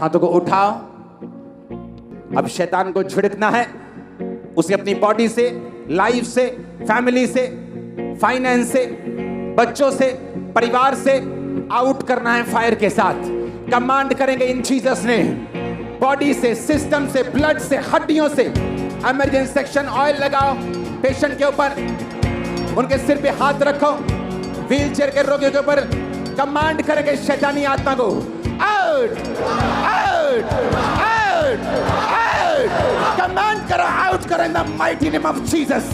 हाथों को उठाओ। अब शैतान को झिड़कना है, उसे अपनी बॉडी से, लाइफ से, फैमिली से, फाइनेंस से, बच्चों से, परिवार से आउट करना है फायर के साथ। कमांड करेंगे इन जीसस ने। बॉडी से, सिस्टम से, ब्लड से, हड्डियों से इमरजेंसी सेक्शन ऑयल लगाओ पेशेंट के ऊपर, उनके सिर पे हाथ रखो, व्हीलचेयर के रोगियों के ऊपर कमांड करेंगे शैतानी आत्मा को out out out out. Command करो, आउट करो in the mighty name of Jesus.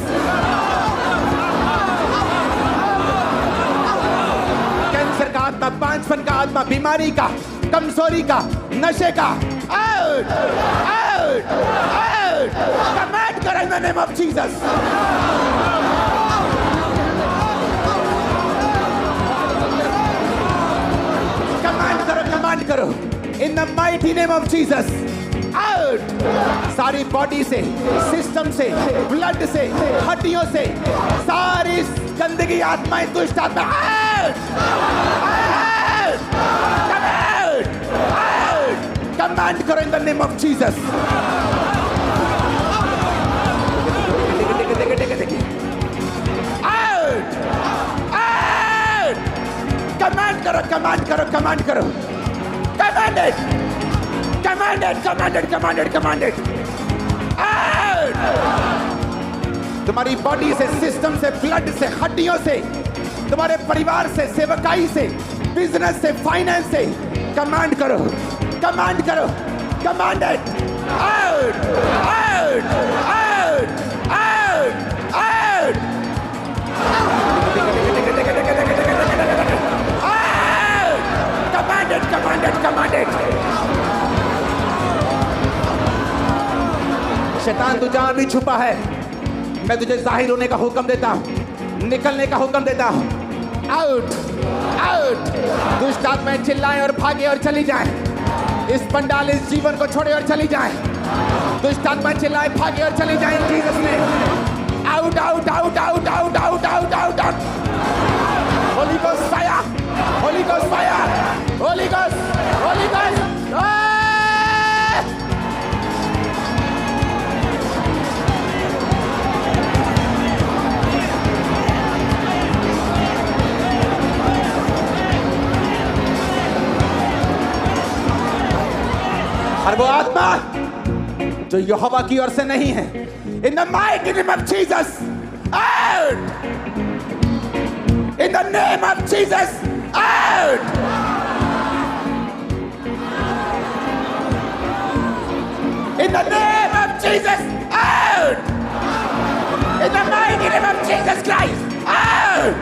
Cancer का आत्मा, बांझपन का आत्मा, बीमारी का, कमजोरी का, नशे का आउट आउट आउट। कमांड करो in the name of Jesus. Command करो in the mighty name of Jesus out. सारी बॉडी से, सिस्टम से, ब्लड से, हड्डियों से सारी गंदगी आत्माएं, दुष्ट आत्मा आउट आउट आउट। कमांड करो in the name of Jesus. Out out. Command करो, कमांड करो, कमांड करो। Commanded! Commanded! Commanded! Commanded! Commanded! Out! तुम्हारी बॉडी से, सिस्टम से, ब्लड से, हड्डियों से, तुम्हारे परिवार से, सेवकाई से, बिजनेस से, फाइनेंस से कमांड करो, कमांड करो। Commanded! Out out out out out. Commanded, commanded. शैतान तू जहां भी छुपा है, मैं तुझे जाहिर होने का हुक्म देता हूं, निकलने का हुक्म देता हूं। Out out. दुष्ट आत्माएं चिल्लाएं और भागे और चली जाएं। इस पंडाल, इस जीवन को छोड़े और चली जाएं। दुष्ट आत्माएं चिल्लाएं, भागे और चली जाएं जीसस ने। Out out out out out out out out out. Holi Ghost fire, Holy Ghost fire, Holy Ghost, Holy ghost. और वो आत्मा जो यहोवा की ओर से नहीं है, इन the mighty name of Jesus out. In the name of Jesus out. In the name of Jesus, out! In the mighty name of Jesus Christ, out!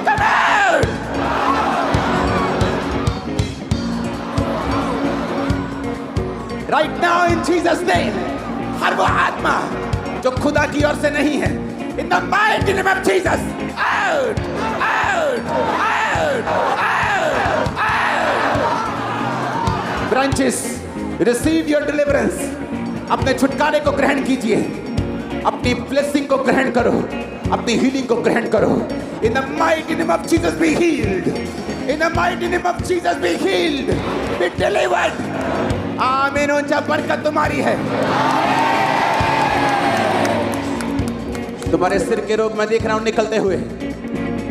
Come out! Right now in Jesus' name, हर वो आत्मा जो खुदा की ओर से नहीं है, in the mighty name of Jesus, out! Out! Out! Out! Out! Branches, Receive your deliverance. अपने छुटकारे को ग्रहण कीजिए, अपनी ब्लेसिंग को ग्रहण करो, अपनी हीलिंग को ग्रहण करो। In the mighty name of Jesus be healed. In the mighty name of Jesus be healed. Be delivered. आमीन। ऊंचा बरकत तुम्हारी है। तुम्हारे सिर के रोग मैं देख रहा हूं निकलते हुए।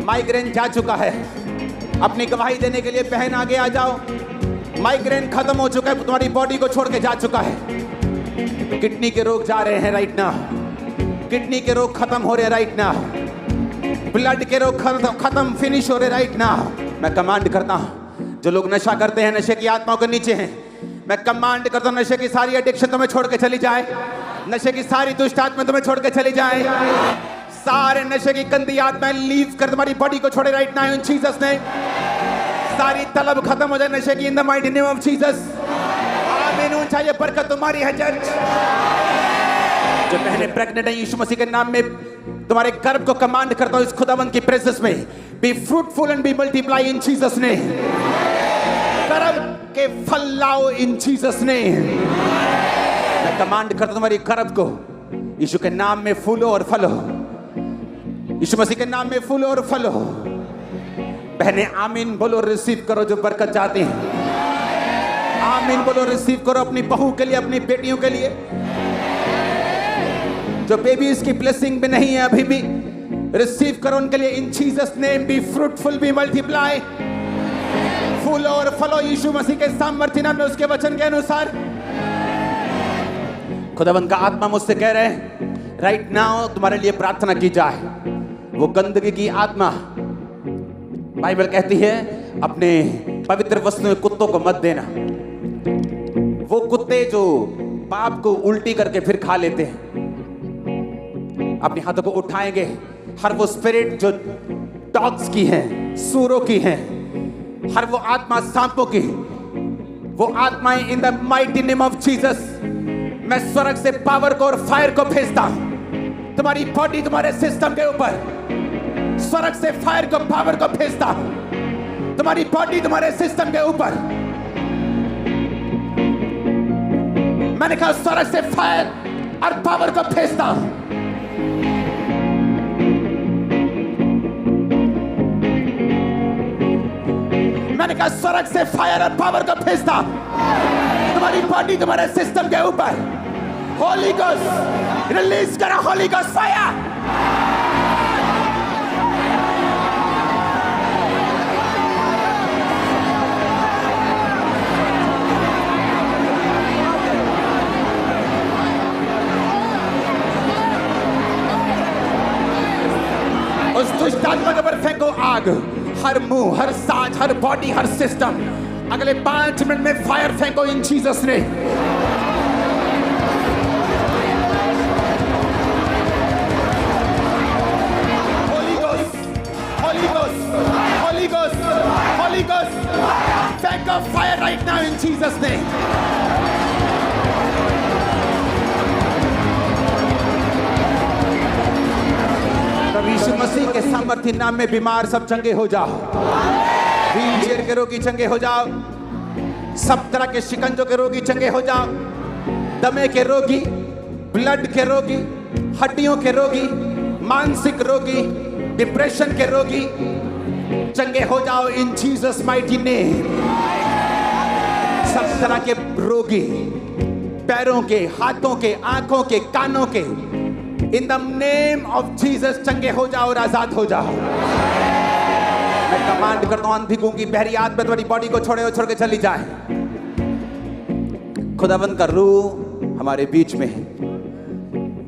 माइग्रेन जा चुका है। अपनी गवाही देने के लिए बहन आगे आ जाओ। माइग्रेन खत्म हो चुका है, तुम्हारी बॉडी को छोड़ के जा चुका है। किडनी के रोग जा रहे हैं राइट नाउ। किडनी के रोग खत्म हो रहे हैं राइट नाउ। ब्लड के रोग खत्म फिनिश हो रहे राइट नाउ। मैं कमांड करता हूं, जो लोग नशा करते हैं, नशे की आत्माओं के नीचे हैं, मैं कमांड करता हूं, नशे की सारी एडिक्शन तुम्हें छोड़ के चली जाए। नशे की सारी दुष्ट आत्माएं तुम्हें छोड़ के चली जाए। सारे नशे की गंदी आत्माएं लीव कर तुम्हारी बॉडी को छोड़े राइट नाउ इन जीसस ने। सारी तलब खत्म हो जाए नशे की इन the mighty name of Jesus. आमीन। ऊंचा ये बरकत तुम्हारी है चर्च। जो बहनें प्रेग्नेंट हैं, यीशु मसीह के नाम में तुम्हारे गर्भ को कमांड करता हूं इस खुदावंद की प्रेजेंस में, be fruitful and be multiply in Jesus ने। गर्भ के फल लाओ इन जीसस ने। मैं कमांड करता हूं तुम्हारी गर्भ को यीशु के नाम में फूलो और फलो। यीशु मसीह के नाम में फूलो और फलो। बहने आमीन बोलो, रिसीव करो जो बरकत चाहते हैं। आमीन बोलो। रिसीव करो अपनी बहू के लिए, अपनी बेटियों के लिए जो बेबीज की ब्लेसिंग भी नहीं है अभी भी, रिसीव करो उनके लिए। In Jesus name be fruitful, be multiply, फूलो और फलो यीशु मसीह के सामर्थ्य नाम में, उसके वचन के अनुसार। खुदावंद का आत्मा मुझसे कह रहे हैं राइट नाउ तुम्हारे लिए प्रार्थना की जाए। वो गंदगी की आत्मा, बाइबल कहती है अपने पवित्र वस्तुओं कुत्तों को मत देना। वो कुत्ते जो पाप को उल्टी करके फिर खा लेते हैं, अपने हाथों को उठाएंगे। हर वो स्पिरिट जो डॉग्स की है, सूरों की है, हर वो आत्मा सांपों की, वो आत्माएं इन the mighty name of Jesus, मैं स्वर्ग से पावर को और फायर को भेजता हूं तुम्हारी बॉडी, तुम्हारे सिस्टम के ऊपर। स्वर्ग से फायर को, पावर को भेजता हूं तुम्हारी बॉडी, तुम्हारे सिस्टम के ऊपर। मैंने कहा स्वर्ग से फायर और पावर को भेजता हूं। मैंने कहा स्वर्ग से फायर और पावर को भेजता तुम्हारी बॉडी, तुम्हारे सिस्टम के ऊपर। होली गोस्ट रिलीज करो, होली गोस्ट फायर। उस दुष्ट आत्मा के ऊपर फेंको आग। हर मुंह, हर सांस, हर बॉडी, हर सिस्टम, अगले 5 मिनट में फायर फेंको इन जीसस ने। Holy Ghost, Holy Ghost, Holy Ghost, Holy Ghost, फेंको fire right now in Jesus ने। यीशु मसीह के सामर्थ्य नाम में बीमार सब चंगे हो जाओ। व्हील चेयर के रोगी चंगे हो जाओ। सब तरह के शिकंजों के रोगी चंगे हो जाओ। दमे के रोगी, ब्लड के रोगी, हड्डियों के रोगी, मानसिक रोगी, डिप्रेशन के रोगी चंगे हो जाओ इन जीसस माइटी नेम। सब तरह के रोगी, पैरों के, हाथों के, आंखों के, कानों के, in the name of Jesus चंगे हो जाओ और आजाद हो जाओ। मैं कमांड करता हूं अंधी गूंगी बहरी आत्मा तुम्हारी बॉडी को छोड़े और छोड़ के चली जाए। खुदावंद का रूह हमारे बीच में है।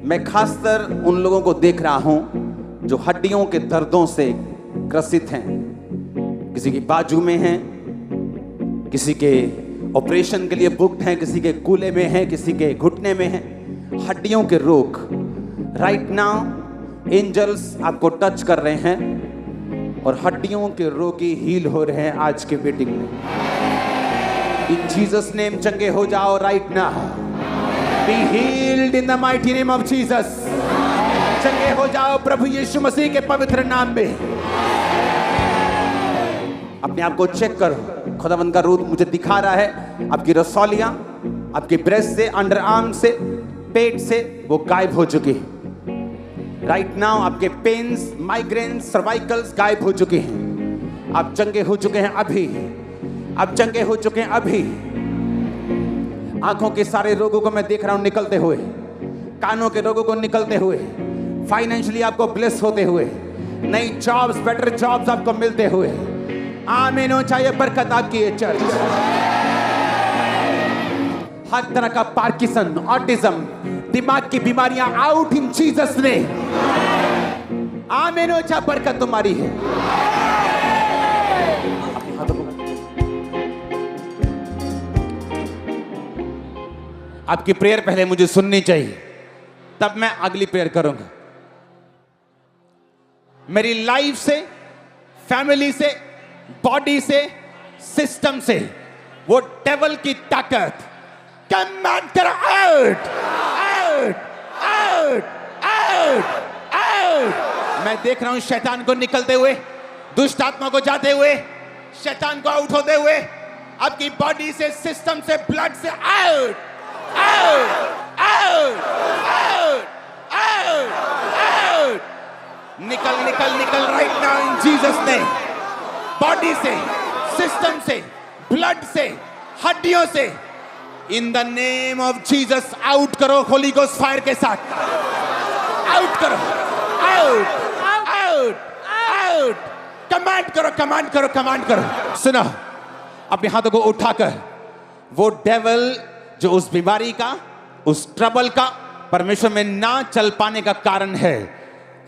मैं खासकर उन लोगों को देख रहा हूं जो हड्डियों के दर्दों से ग्रसित हैं। किसी की बाजू में हैं, किसी के ऑपरेशन के लिए बुक्ड हैं, किसी के कूल्हे में हैं, किसी के घुटने में हैं। हड्डियों के रोग राइट नाउ एंजल्स आपको टच कर रहे हैं और हड्डियों के रोगी हील हो रहे हैं आज के मीटिंग में। इन जीसस नेम चंगे हो जाओ right now. Be healed in the mighty name of Jesus. चंगे हो जाओ प्रभु यीशु मसीह के पवित्र नाम में। अपने आप को चेक करो। खुदावंद का रूह मुझे दिखा रहा है आपकी रसौलियां, आपके ब्रेस्ट से, अंडर आर्म से, पेट से वो गायब हो चुकी है। राइट नाउ आपके पेन्स, माइग्रेन, सर्वाइकल्स गायब हो चुके हैं। आप चंगे हो चुके हैं अभी। आप चंगे हो चुके हैं अभी। आंखों के सारे रोगों को मैं देख रहा हूं निकलते हुए, कानों के रोगों को निकलते हुए, फाइनेंशियली आपको ब्लेस होते हुए, नई जॉब्स, बेटर जॉब्स आपको मिलते हुए। आमीन हो चाहिए बरकत आपकी ये चर्च। हर तरह का पार्किंसन, ऑटिज्म, दिमाग की बीमारियां आउट इन जीसस ने। आमीन हो चाहे बरकत तुम्हारी है। अपने हाथों को, आपकी प्रेयर पहले मुझे सुननी चाहिए, तब मैं अगली प्रेयर करूंगा। मेरी लाइफ से, फैमिली से, बॉडी से, सिस्टम से वो डेविल की ताकत कमांड कर out, out, out, out, out. मैं देख रहा हूं शैतान को निकलते हुए, दुष्ट आत्मा को जाते हुए, शैतान को आउट होते हुए, आपकी बॉडी से, सिस्टम से, ब्लड से out, out, out, out, out, out. निकल निकल निकल राइट नाउ इन जीसस ने। बॉडी से, सिस्टम से, ब्लड से, हड्डियों से इन the name of Jesus out करो होली गोस्ट फायर के साथ। आउट करो, आउट आउट आउट। कमांड करो, कमांड करो, कमांड करो। सुनो, अपने हाथों को उठाकर वो डेविल जो उस बीमारी का, उस ट्रबल का, परमेश्वर में ना चल पाने का कारण है,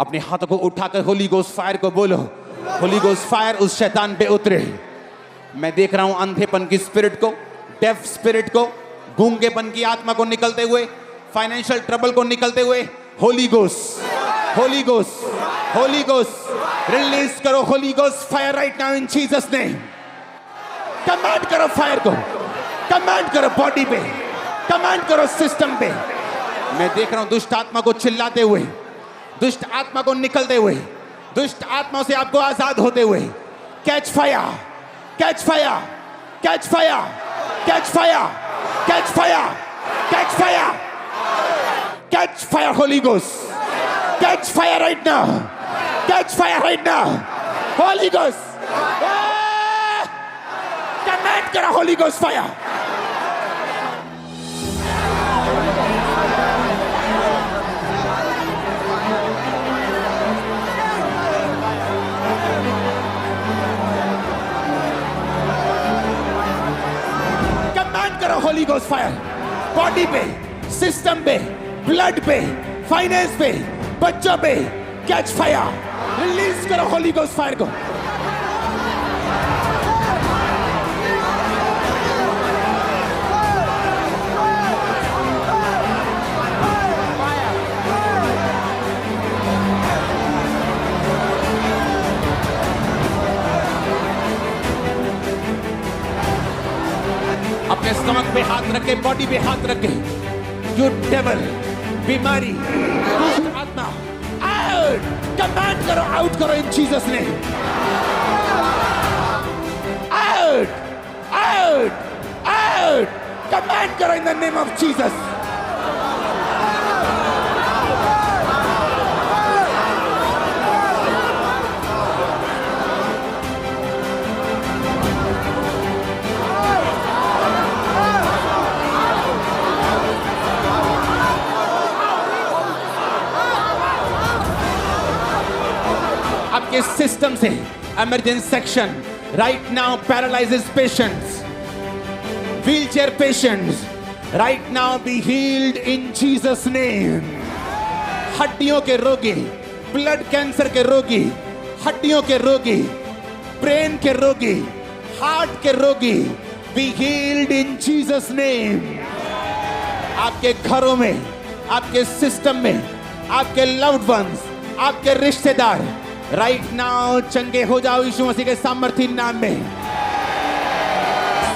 अपने हाथों को उठाकर होली गोस्ट फायर को बोलो, होली गोस्ट फायर उस शैतान पे उतरे। मैं देख रहा हूं अंधेपन की स्पिरिट को, डेफ स्पिरिट को, गूंगेपन की आत्मा को निकलते हुए, फाइनेंशियल ट्रबल को निकलते हुए। Holy Ghost, Holy Ghost, Holy Ghost release करो, Holy Ghost fire right now in Jesus name. Command करो फायर को, कमांड करो बॉडी पे, कमांड करो सिस्टम पे। मैं देख रहा हूं दुष्ट आत्मा को चिल्लाते हुए, दुष्ट आत्मा को निकलते हुए, दुष्ट आत्मा से आपको आजाद होते हुए। Catch fire, catch fire, catch fire, catch fire, catch fire, catch fire, catch fire Holy Ghost, catch fire right now, catch fire right now Holy Ghost. Command करो Holy Ghost fire. Holy Ghost fire body पे, system पे, blood पे, finance पे, बच्चों पे। Catch fire, release करो Holy Ghost fire को। अपने स्टमक पे हाथ रखे, बॉडी पे हाथ रखे। यू डेविल, बीमारी, दुष्ट आत्मा, आउट। कमांड करो, आउट करो in Jesus name. Out, out, out. Command करो in the name of Jesus. आपके सिस्टम से emergency section right now paralysis patients, wheelchair patients right now be healed in Jesus name. हड्डियों के रोगी, blood cancer के रोगी, हड्डियों के रोगी, ब्रेन के रोगी, हार्ट के रोगी B healed in Jesus name. आपके घरों में, आपके सिस्टम में, आपके लव्ड वंस, आपके रिश्तेदार राइट नाउ चंगे हो जाओ यीशु मसीह के सामर्थी नाम में।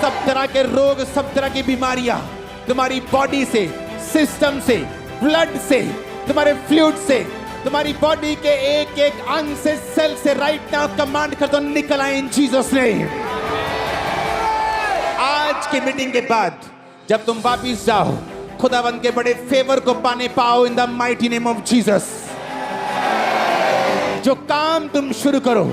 सब तरह के रोग, सब तरह की बीमारियां तुम्हारी बॉडी से, सिस्टम से, ब्लड से, तुम्हारे फ्लूइड से, तुम्हारी बॉडी के एक एक अंग से, सेल से राइट नाउ कमांड कर दो, निकल आए इन जीसस नेम। आज की मीटिंग के बाद जब तुम वापिस जाओ, खुदावंद के बड़े फेवर को पाने पाओ इन the mighty name of Jesus. जो काम तुम शुरू करो,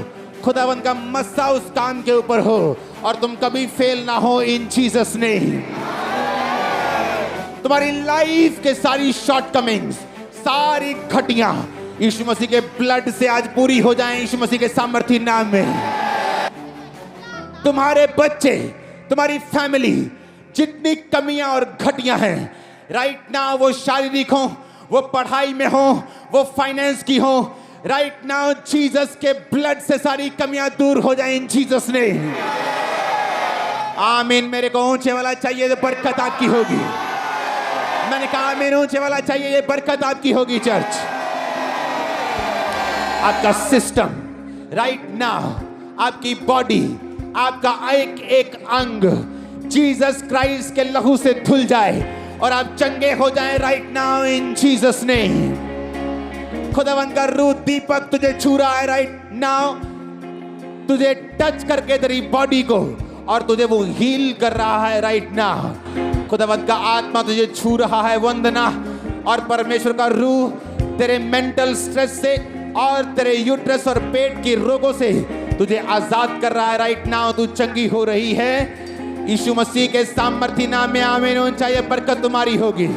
खुदावंद का मस्सा उस काम के ऊपर हो और तुम कभी फेल ना हो इन जीसस नेम। तुम्हारी लाइफ के सारी शॉर्टकमिंग्स, सारी घटियां यीशु मसीह के ब्लड से आज पूरी हो जाएं यीशु मसीह के सामर्थी नाम में। तुम्हारे बच्चे, तुम्हारी फैमिली, जितनी कमियां और घटियां हैं राइट नाउ, वो शारीरिक हो, वो पढ़ाई में हो, वो फाइनेंस की हो, राइट नाउ जीसस के ब्लड से सारी कमियां दूर हो जाएं इन जीसस ने। आमीन। मेरे को ऊंचे वाला चाहिए तो बरकत आपकी होगी। मैंने कहा आमीन, ऊंचे वाला चाहिए, ये बरकत आपकी होगी चर्च। आपका सिस्टम राइट नाउ, आपकी बॉडी, आपका एक एक अंग जीसस क्राइस्ट के लहू से धुल जाए और आप चंगे हो जाएं राइट नाउ इन जीसस ने। खुदावंद का रूह दीपक तुझे छू रहा है राइट नाउ, तुझे टच करके तेरी बॉडी को और तुझे वो हील कर रहा है राइट नाउ। खुदावंद का आत्मा तुझे छू रहा है, वंदना। और परमेश्वर का रूह तेरे मेंटल स्ट्रेस से और तेरे यूट्रस और पेट की रोगों से तुझे आजाद कर रहा है राइट नाउ। तू चंगी हो रही है यीशु मसीह के सामर्थी नाम में आमीन। ऊंचाई बरकत तुम्हारी होगी।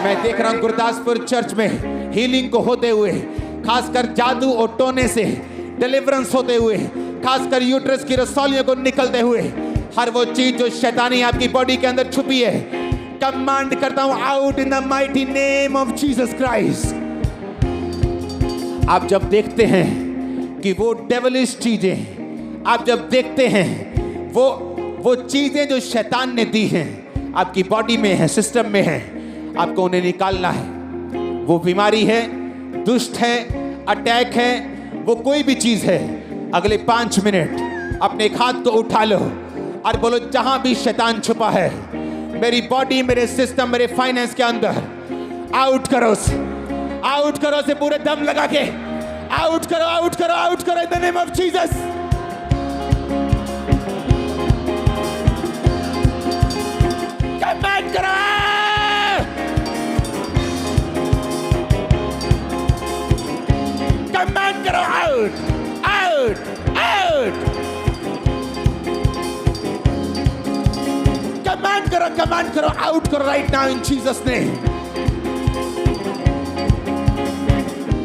मैं देख रहा हूं गुरदासपुर चर्च में हीलिंग को होते हुए, खासकर जादू और टोने से डिलीवरेंस होते हुए, खासकर यूट्रस की रसौलियों को निकलते हुए, हर वो चीज जो शैतानी आपकी बॉडी के अंदर छुपी है, कमांड करता हूं out in the mighty name of Jesus Christ. आप जब देखते हैं कि वो डेविलिश चीजें, आप जब देखते हैं वो चीजें जो शैतान ने दी हैं, आपकी बॉडी में है, सिस्टम में है, आपको उन्हें निकालना है। वो बीमारी है, दुष्ट है, अटैक है, वो कोई भी चीज है, अगले 5 मिनट अपने एक हाथ को उठा लो और बोलो, जहां भी शैतान छुपा है मेरी बॉडी, मेरे सिस्टम, मेरे फाइनेंस के अंदर, आउट करो उसे, आउट करो उसे पूरे दम लगा के, आउट करो, आउट करो, आउट करो in the name of Jesus. Command करो, कमांड करो, आउट, आउट, आउट। कमांड करो, आउट करो right now in Jesus name.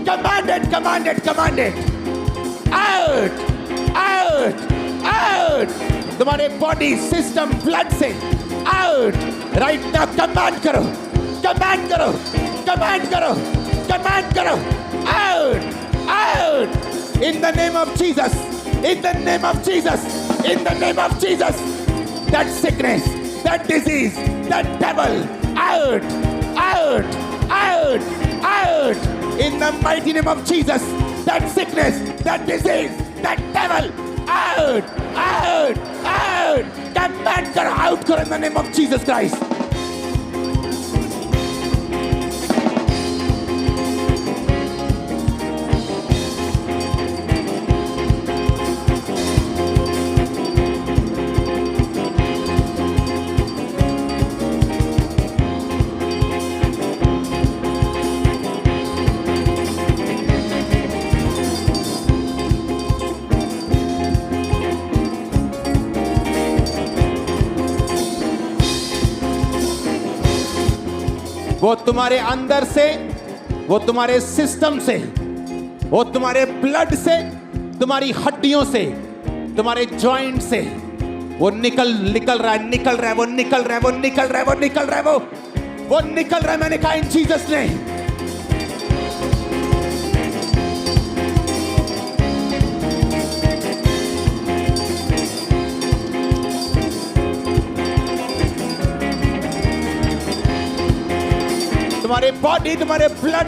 Command it, out, out, out। तुम्हारे बॉडी, सिस्टम, ब्लड से आउट राइट नाउ। कमांड करो, command करो, command करो, command करो, out, out in the name of Jesus, in the name of Jesus, in the name of Jesus. That sickness, that disease, that devil, out, out, out, out in the mighty name of Jesus। That sickness, that disease, that devil, out, out, out। Command karo, out karo in the name of Jesus Christ। वो तुम्हारे अंदर से, वो तुम्हारे system से, वो तुम्हारे blood से, तुम्हारी हड्डियों से, तुम्हारे जॉइंट से वो निकल रहा है, निकल रहा है, वो निकल रहा है, वो निकल रहा है, वो निकल रहा है, वो निकल रहा है। मैंने कहा इन जीसस ने। तुम्हारे बॉडी, तुम्हारे ब्लड